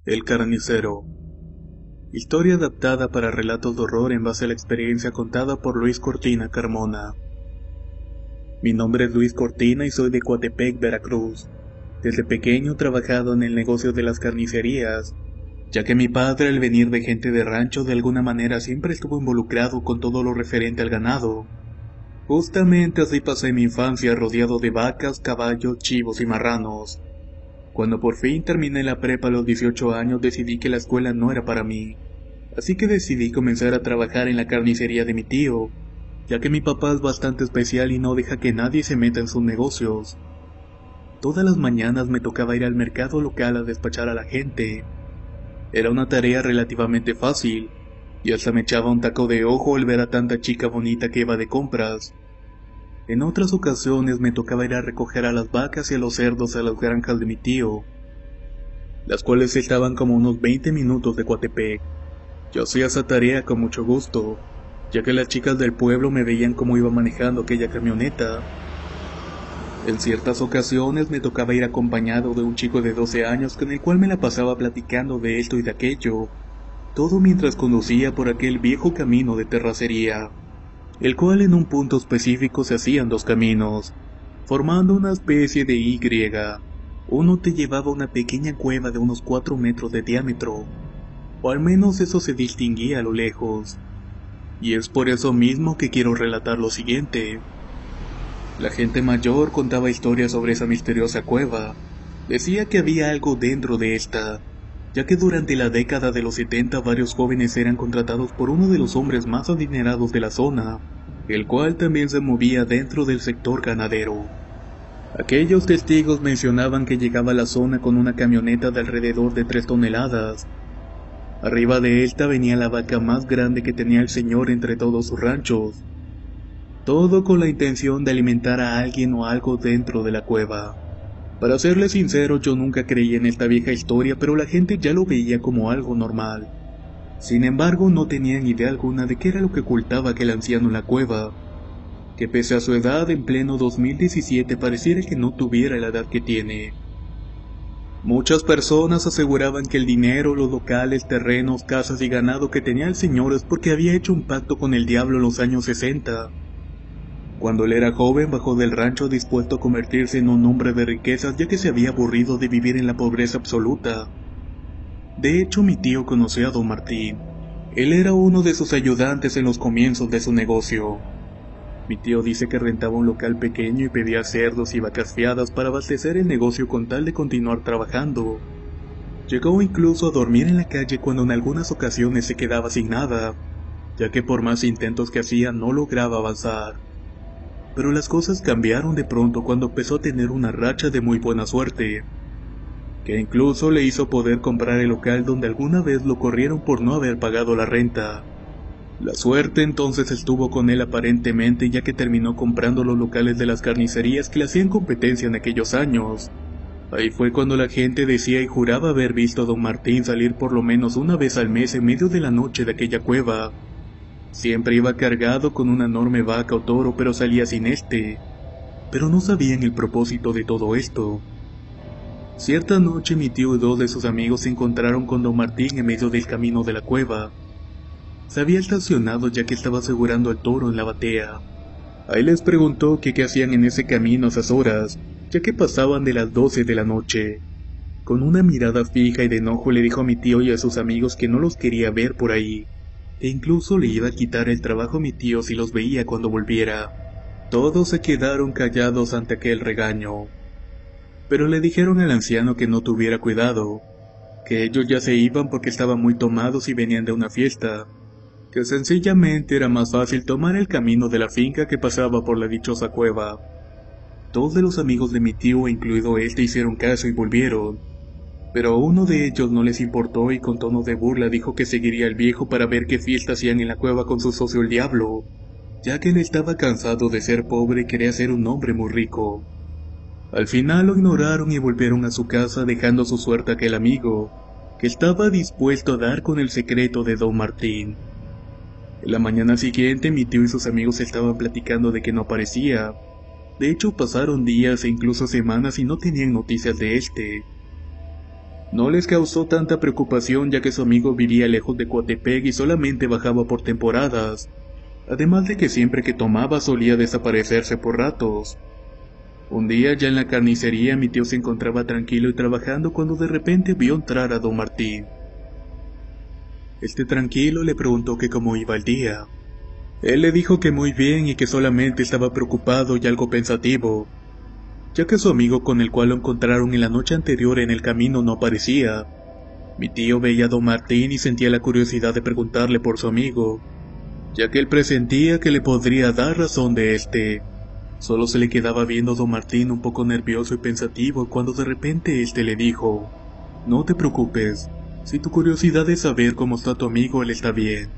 El carnicero. Historia adaptada para relatos de horror en base a la experiencia contada por Luis Cortina Carmona. Mi nombre es Luis Cortina y soy de Coatepec, Veracruz. Desde pequeño he trabajado en el negocio de las carnicerías, ya que mi padre, al venir de gente de rancho, de alguna manera siempre estuvo involucrado con todo lo referente al ganado. Justamente así pasé mi infancia rodeado de vacas, caballos, chivos y marranos. Cuando por fin terminé la prepa a los 18 años decidí que la escuela no era para mí, así que decidí comenzar a trabajar en la carnicería de mi tío, ya que mi papá es bastante especial y no deja que nadie se meta en sus negocios. Todas las mañanas me tocaba ir al mercado local a despachar a la gente. Era una tarea relativamente fácil, y hasta me echaba un taco de ojo al ver a tanta chica bonita que iba de compras. En otras ocasiones me tocaba ir a recoger a las vacas y a los cerdos a las granjas de mi tío, las cuales estaban como unos 20 minutos de Coatepec. Yo hacía esa tarea con mucho gusto, ya que las chicas del pueblo me veían cómo iba manejando aquella camioneta. En ciertas ocasiones me tocaba ir acompañado de un chico de 12 años con el cual me la pasaba platicando de esto y de aquello, todo mientras conducía por aquel viejo camino de terracería, el cual en un punto específico se hacían dos caminos, formando una especie de Y. Uno te llevaba a una pequeña cueva de unos 4 metros de diámetro, o al menos eso se distinguía a lo lejos. Y es por eso mismo que quiero relatar lo siguiente. La gente mayor contaba historias sobre esa misteriosa cueva. Decía que había algo dentro de esta, ya que durante la década de los 70 varios jóvenes eran contratados por uno de los hombres más adinerados de la zona, el cual también se movía dentro del sector ganadero. Aquellos testigos mencionaban que llegaba a la zona con una camioneta de alrededor de 3 toneladas. Arriba de esta venía la vaca más grande que tenía el señor entre todos sus ranchos. Todo con la intención de alimentar a alguien o algo dentro de la cueva. Para serles sincero, yo nunca creí en esta vieja historia, pero la gente ya lo veía como algo normal. Sin embargo, no tenían idea alguna de qué era lo que ocultaba aquel anciano en la cueva, que pese a su edad en pleno 2017 pareciera que no tuviera la edad que tiene. Muchas personas aseguraban que el dinero, los locales, terrenos, casas y ganado que tenía el señor es porque había hecho un pacto con el diablo en los años 60. Cuando él era joven bajó del rancho dispuesto a convertirse en un hombre de riquezas, ya que se había aburrido de vivir en la pobreza absoluta. De hecho, mi tío conoció a don Martín. Él era uno de sus ayudantes en los comienzos de su negocio. Mi tío dice que rentaba un local pequeño y pedía cerdos y vacas fiadas para abastecer el negocio con tal de continuar trabajando. Llegó incluso a dormir en la calle cuando en algunas ocasiones se quedaba sin nada, ya que por más intentos que hacía no lograba avanzar. Pero las cosas cambiaron de pronto cuando empezó a tener una racha de muy buena suerte, que incluso le hizo poder comprar el local donde alguna vez lo corrieron por no haber pagado la renta. La suerte entonces estuvo con él aparentemente, ya que terminó comprando los locales de las carnicerías que le hacían competencia en aquellos años. Ahí fue cuando la gente decía y juraba haber visto a don Martín salir por lo menos una vez al mes en medio de la noche de aquella cueva. Siempre iba cargado con una enorme vaca o toro, pero salía sin este. Pero no sabían el propósito de todo esto. Cierta noche mi tío y 2 de sus amigos se encontraron con don Martín en medio del camino de la cueva. Se había estacionado ya que estaba asegurando al toro en la batea. Ahí les preguntó que qué hacían en ese camino a esas horas, ya que pasaban de las 12 de la noche. Con una mirada fija y de enojo le dijo a mi tío y a sus amigos que no los quería ver por ahí, e incluso le iba a quitar el trabajo a mi tío si los veía cuando volviera. Todos se quedaron callados ante aquel regaño, pero le dijeron al anciano que no tuviera cuidado, que ellos ya se iban porque estaban muy tomados y venían de una fiesta, que sencillamente era más fácil tomar el camino de la finca que pasaba por la dichosa cueva. Todos de los amigos de mi tío, incluido este, hicieron caso y volvieron, pero a uno de ellos no les importó y con tono de burla dijo que seguiría al viejo para ver qué fiesta hacían en la cueva con su socio el diablo, ya que él estaba cansado de ser pobre y quería ser un hombre muy rico. Al final lo ignoraron y volvieron a su casa dejando su suerte a aquel amigo, que estaba dispuesto a dar con el secreto de don Martín. En la mañana siguiente mi tío y sus amigos estaban platicando de que no aparecía. De hecho pasaron días e incluso semanas y no tenían noticias de este. No les causó tanta preocupación ya que su amigo vivía lejos de Coatepec y solamente bajaba por temporadas, además de que siempre que tomaba solía desaparecerse por ratos. Un día ya en la carnicería mi tío se encontraba tranquilo y trabajando cuando de repente vio entrar a don Martín. Tranquilo le preguntó que cómo iba el día. Él le dijo que muy bien y que solamente estaba preocupado y algo pensativo, ya que su amigo con el cual lo encontraron en la noche anterior en el camino no aparecía. Mi tío veía a don Martín y sentía la curiosidad de preguntarle por su amigo, ya que él presentía que le podría dar razón de este. Solo se le quedaba viendo a don Martín un poco nervioso y pensativo cuando de repente le dijo: «No te preocupes, si tu curiosidad es saber cómo está tu amigo, él está bien.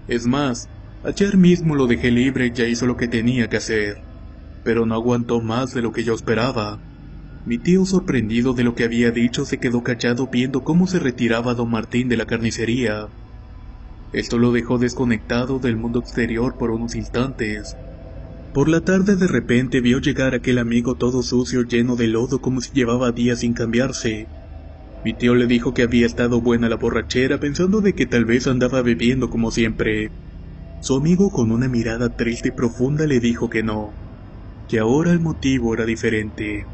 Es más, ayer mismo lo dejé libre y ya hizo lo que tenía que hacer». Pero no aguantó más de lo que yo esperaba. Mi tío, sorprendido de lo que había dicho, se quedó callado viendo cómo se retiraba don Martín de la carnicería. Esto lo dejó desconectado del mundo exterior por unos instantes. Por la tarde de repente vio llegar a aquel amigo todo sucio, lleno de lodo, como si llevaba días sin cambiarse. Mi tío le dijo que había estado buena la borrachera, pensando de que tal vez andaba bebiendo como siempre. Su amigo, con una mirada triste y profunda, le dijo que no, que ahora el motivo era diferente.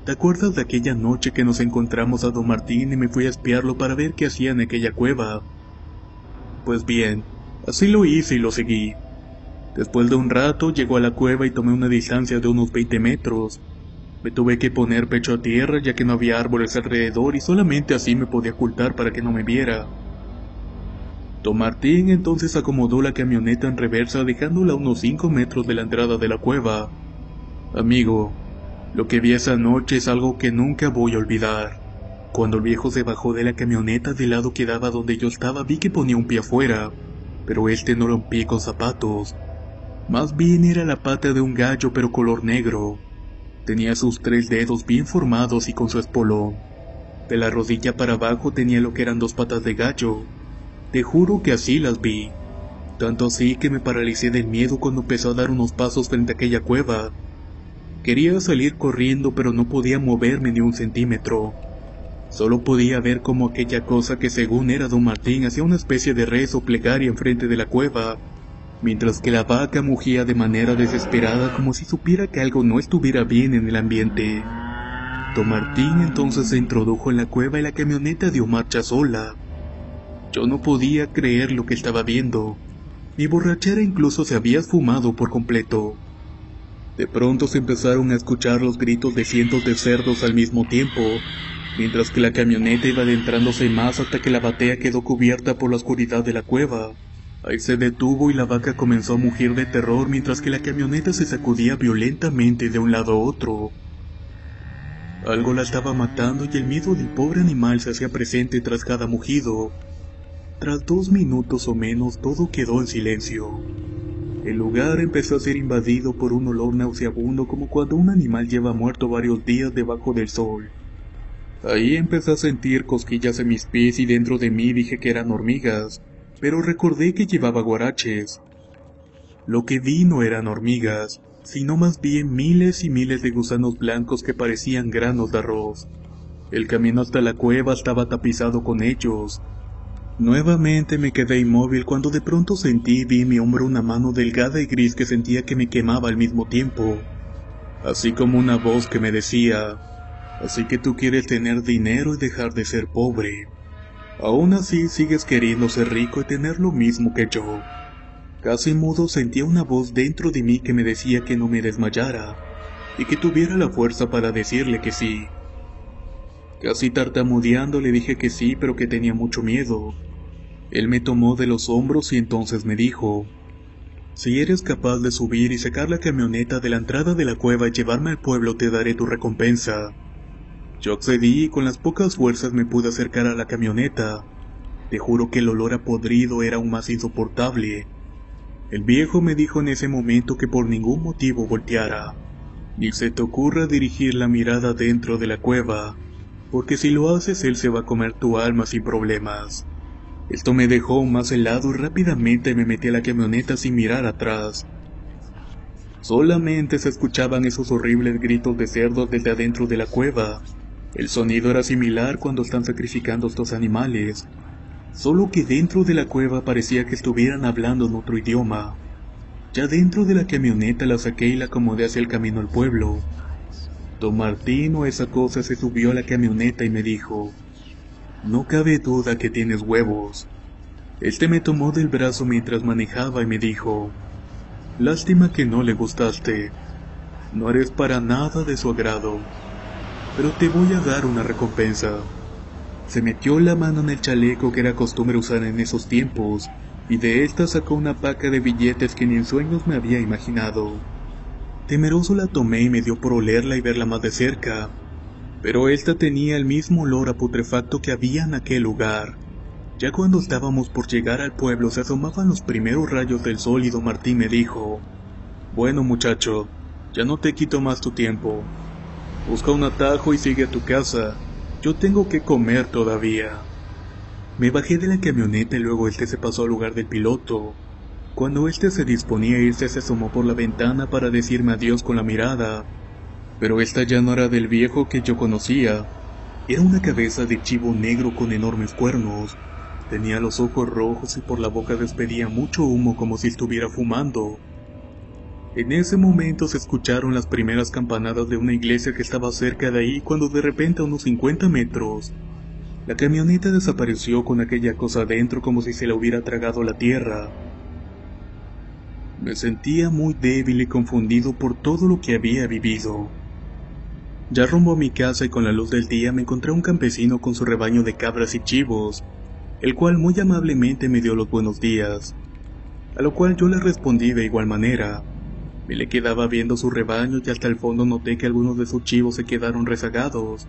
¿Te acuerdas de aquella noche que nos encontramos a don Martín y me fui a espiarlo para ver qué hacía en aquella cueva? Pues bien, así lo hice y lo seguí. Después de un rato llegó a la cueva y tomé una distancia de unos 20 metros. Me tuve que poner pecho a tierra ya que no había árboles alrededor y solamente así me podía ocultar para que no me viera. Don Martín entonces acomodó la camioneta en reversa dejándola a unos 5 metros de la entrada de la cueva. Amigo, lo que vi esa noche es algo que nunca voy a olvidar. Cuando el viejo se bajó de la camioneta del lado que daba donde yo estaba, vi que ponía un pie afuera, pero no era un pie con zapatos. Más bien era la pata de un gallo pero color negro. Tenía sus 3 dedos bien formados y con su espolón. De la rodilla para abajo tenía lo que eran 2 patas de gallo. Te juro que así las vi. Tanto así que me paralicé del miedo cuando empezó a dar unos pasos frente a aquella cueva. Quería salir corriendo pero no podía moverme ni un centímetro. Solo podía ver cómo aquella cosa que según era don Martín hacía una especie de rezo plegaria enfrente de la cueva, mientras que la vaca mugía de manera desesperada como si supiera que algo no estuviera bien en el ambiente. Don Martín entonces se introdujo en la cueva y la camioneta dio marcha sola. Yo no podía creer lo que estaba viendo. Mi borrachera incluso se había esfumado por completo. De pronto se empezaron a escuchar los gritos de cientos de cerdos al mismo tiempo, mientras que la camioneta iba adentrándose más hasta que la batea quedó cubierta por la oscuridad de la cueva. Ahí se detuvo y la vaca comenzó a mugir de terror mientras que la camioneta se sacudía violentamente de un lado a otro. Algo la estaba matando y el miedo del pobre animal se hacía presente tras cada mugido. Tras 2 minutos o menos todo quedó en silencio. El lugar empezó a ser invadido por un olor nauseabundo como cuando un animal lleva muerto varios días debajo del sol. Ahí empecé a sentir cosquillas en mis pies y dentro de mí dije que eran hormigas, pero recordé que llevaba guaraches. Lo que vi no eran hormigas, sino más bien miles y miles de gusanos blancos que parecían granos de arroz. El camino hasta la cueva estaba tapizado con ellos. Nuevamente me quedé inmóvil cuando de pronto sentí y vi en mi hombro una mano delgada y gris que sentía que me quemaba al mismo tiempo, así como una voz que me decía: «Así que tú quieres tener dinero y dejar de ser pobre. Aún así sigues queriendo ser rico y tener lo mismo que yo». Casi mudo sentía una voz dentro de mí que me decía que no me desmayara, y que tuviera la fuerza para decirle que sí. Casi tartamudeando le dije que sí, pero que tenía mucho miedo. Él me tomó de los hombros y entonces me dijo: «Si eres capaz de subir y sacar la camioneta de la entrada de la cueva y llevarme al pueblo, te daré tu recompensa». Yo accedí y con las pocas fuerzas me pude acercar a la camioneta. Te juro que el olor a podrido era aún más insoportable. El viejo me dijo en ese momento que por ningún motivo volteara, ni se te ocurra dirigir la mirada dentro de la cueva, porque si lo haces él se va a comer tu alma sin problemas. Esto me dejó más helado y rápidamente me metí a la camioneta sin mirar atrás. Solamente se escuchaban esos horribles gritos de cerdos desde adentro de la cueva. El sonido era similar cuando están sacrificando estos animales, solo que dentro de la cueva parecía que estuvieran hablando en otro idioma. Ya dentro de la camioneta la saqué y la acomodé hacia el camino al pueblo. Don Martín o esa cosa se subió a la camioneta y me dijo: "No cabe duda que tienes huevos". Este me tomó del brazo mientras manejaba y me dijo: "Lástima que no le gustaste. No eres para nada de su agrado, pero te voy a dar una recompensa". Se metió la mano en el chaleco que era costumbre usar en esos tiempos, y de esta sacó una paca de billetes que ni en sueños me había imaginado. Temeroso la tomé y me dio por olerla y verla más de cerca, pero esta tenía el mismo olor a putrefacto que había en aquel lugar. Ya cuando estábamos por llegar al pueblo se asomaban los primeros rayos del sol y don Martín me dijo: "Bueno muchacho, ya no te quito más tu tiempo. Busca un atajo y sigue a tu casa. Yo tengo que comer todavía". Me bajé de la camioneta y luego se pasó al lugar del piloto. Cuando se disponía a irse se asomó por la ventana para decirme adiós con la mirada, pero esta ya no era del viejo que yo conocía. Era una cabeza de chivo negro con enormes cuernos. Tenía los ojos rojos y por la boca despedía mucho humo como si estuviera fumando. En ese momento se escucharon las primeras campanadas de una iglesia que estaba cerca de ahí cuando de repente a unos 50 metros, la camioneta desapareció con aquella cosa adentro como si se la hubiera tragado la tierra. Me sentía muy débil y confundido por todo lo que había vivido. Ya rumbo a mi casa y con la luz del día me encontré a un campesino con su rebaño de cabras y chivos, el cual muy amablemente me dio los buenos días, a lo cual yo le respondí de igual manera. Me le quedaba viendo su rebaño y hasta el fondo noté que algunos de sus chivos se quedaron rezagados.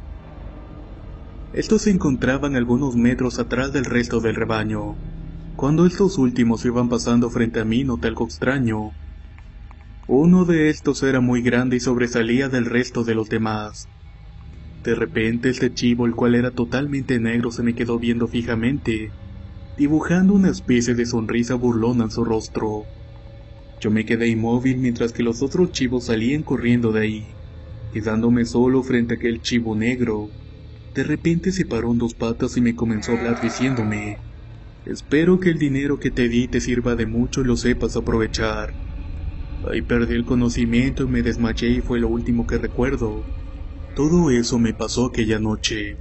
Estos se encontraban algunos metros atrás del resto del rebaño. Cuando estos últimos iban pasando frente a mí noté algo extraño. Uno de estos era muy grande y sobresalía del resto de los demás. De repente este chivo, el cual era totalmente negro, se me quedó viendo fijamente, dibujando una especie de sonrisa burlona en su rostro. Yo me quedé inmóvil mientras que los otros chivos salían corriendo de ahí, quedándome solo frente a aquel chivo negro. De repente se paró en dos patas y me comenzó a hablar diciéndome: "Espero que el dinero que te di te sirva de mucho y lo sepas aprovechar". Ahí perdí el conocimiento y me desmayé y fue lo último que recuerdo. Todo eso me pasó aquella noche.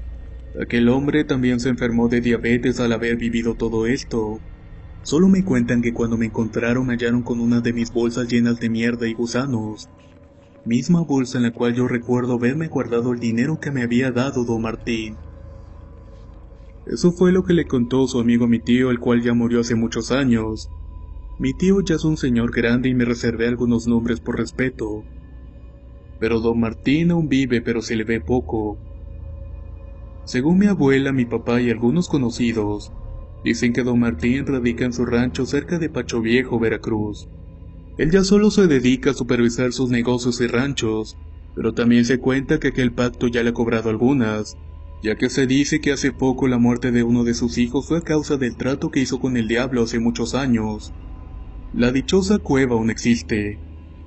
Aquel hombre también se enfermó de diabetes al haber vivido todo esto. Solo me cuentan que cuando me encontraron me hallaron con una de mis bolsas llenas de mierda y gusanos. Misma bolsa en la cual yo recuerdo haberme guardado el dinero que me había dado don Martín. Eso fue lo que le contó su amigo mi tío, el cual ya murió hace muchos años. Mi tío ya es un señor grande y me reservé algunos nombres por respeto. Pero don Martín aún vive, pero se le ve poco. Según mi abuela, mi papá y algunos conocidos, dicen que don Martín radica en su rancho cerca de Pacho Viejo, Veracruz. Él ya solo se dedica a supervisar sus negocios y ranchos, pero también se cuenta que aquel pacto ya le ha cobrado algunas, ya que se dice que hace poco la muerte de uno de sus hijos fue a causa del trato que hizo con el diablo hace muchos años. La dichosa cueva aún existe,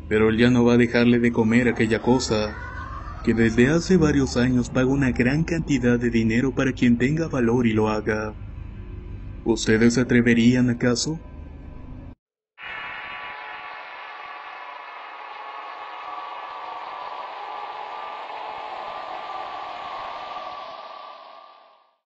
pero él ya no va a dejarle de comer aquella cosa, que desde hace varios años paga una gran cantidad de dinero para quien tenga valor y lo haga. ¿Ustedes se atreverían acaso?